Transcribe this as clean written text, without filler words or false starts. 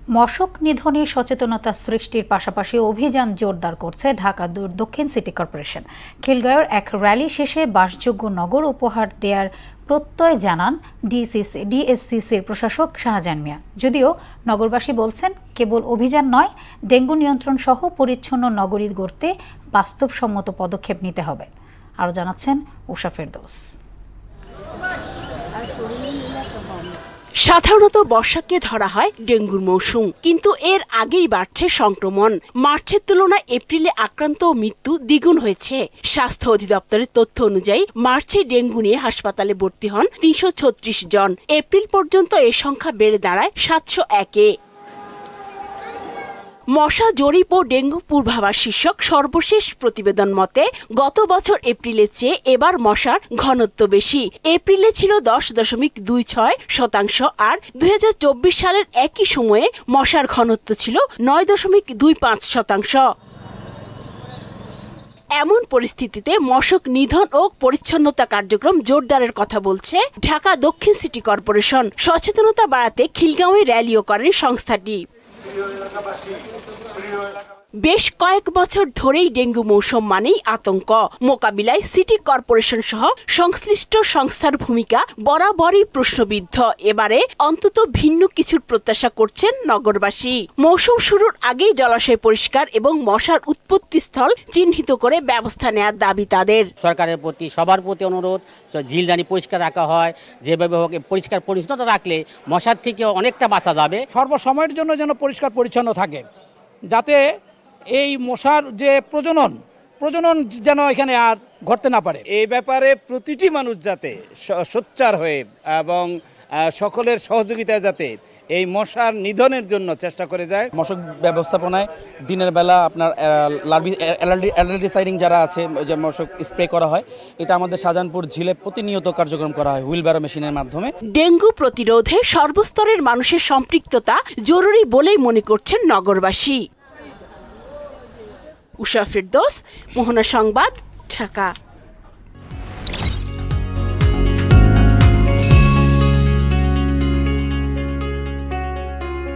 মশক নিধনে সচেতনতা সৃষ্টির পাশাপাশি অভিযান জোরদার করছে ঢাকা দক্ষিণ সিটি কর্পোরেশন। খিলগাঁওয়ের এক র্যালি শেষে বাসযোগ্য নগর উপহার দেওয়ার প্রত্যয় জানান ডিএসসিসির প্রশাসক শাহজাহান মিয়া। যদিও নগরবাসী বলছেন, কেবল অভিযান নয়, ডেঙ্গু নিয়ন্ত্রণ সহ পরিচ্ছন্ন নগরী গড়তে বাস্তবসম্মত পদক্ষেপ নিতে হবে। আরও জানাচ্ছেন উষা ফেরদৌস। সাধারণত বর্ষাকে ধরা হয় ডেঙ্গুর মৌসুম, কিন্তু এর আগেই বাড়ছে সংক্রমণ। মার্চের তুলনায় এপ্রিলে আক্রান্ত ও মৃত্যু দ্বিগুণ হয়েছে। স্বাস্থ্য অধিদপ্তরের তথ্য অনুযায়ী মার্চে ডেঙ্গু নিয়ে হাসপাতালে ভর্তি হন ৩৩৬ জন। এপ্রিল পর্যন্ত এ সংখ্যা বেড়ে দাঁড়ায় ৭০১-এ। মশা জরিপ ও ডেঙ্গু পূর্বাভাস শীর্ষক সর্বশেষ প্রতিবেদন মতে গত বছর এপ্রিলের চেয়ে এবার মশার ঘনত্ব বেশি। এপ্রিলে ছিল 10.26%, আর 2024 সালের একই সময়ে মশার ঘনত্ব ছিল 9.25%। এমন পরিস্থিতিতে মশক নিধন ও পরিচ্ছন্নতা কার্যক্রম জোরদারের কথা বলছে ঢাকা দক্ষিণ সিটি কর্পোরেশন। সচেতনতা বাড়াতে খিলগাঁওয়ে র্যালিও করেন সংস্থাটি। বেশ কয়েক বছর ধরেই ডেঙ্গু মৌসুম মানেই আতঙ্ক। মোকাবিলায় সিটি কর্পোরেশন সহ সংশ্লিষ্ট সংস্থার ভূমিকা বরাবরই প্রশ্নবিদ্ধ। এবারে অন্তত ভিন্ন কিছুর প্রত্যাশা করছেন নগরবাসী। মৌসুম শুরুর আগেই জলাশয় পরিষ্কার এবং মশার উৎপত্তিস্থল চিহ্নিত করে ব্যবস্থা নেওয়ার দাবি তাদের। সরকারের প্রতি, সবার প্রতি অনুরোধ, ঝিল জানি পরিষ্কার রাখা হয়। যেভাবে হোক পরিষ্কার পরিচ্ছন্নতা রাখলে মশার থেকে অনেকটা বাঁচা যাবে। সর্বসময়ের জন্য যেন পরিষ্কার পরিচ্ছন্ন থাকে, যাতে এই মশার যে প্রজনন যেন এখানে আর ঘটতে না পারে। এই ব্যাপারে প্রতিটি মানুষ যাতে সোচ্চার হয়ে এবং সকলের সহযোগিতায় যাতে এই মশার নিধনের জন্য চেষ্টা করে যায়। মশক ব্যবস্থাপনায় দিনের বেলা আপনার অ্যালার্জিসাইডিং যারা আছে, যে মশক স্প্রে করা হয়, এটা আমাদের শাহজাহানপুর ঝিলে প্রতিনিয়ত কার্যক্রম করা হয় হুইলব্যারো মেশিনের মাধ্যমে। ডেঙ্গু প্রতিরোধে সর্বস্তরের মানুষের সম্পৃক্ততা জরুরি বলেই মনে করছেন নগরবাসী। উষা ফেরদৌস, মোহনা সংবাদ, ঢাকা।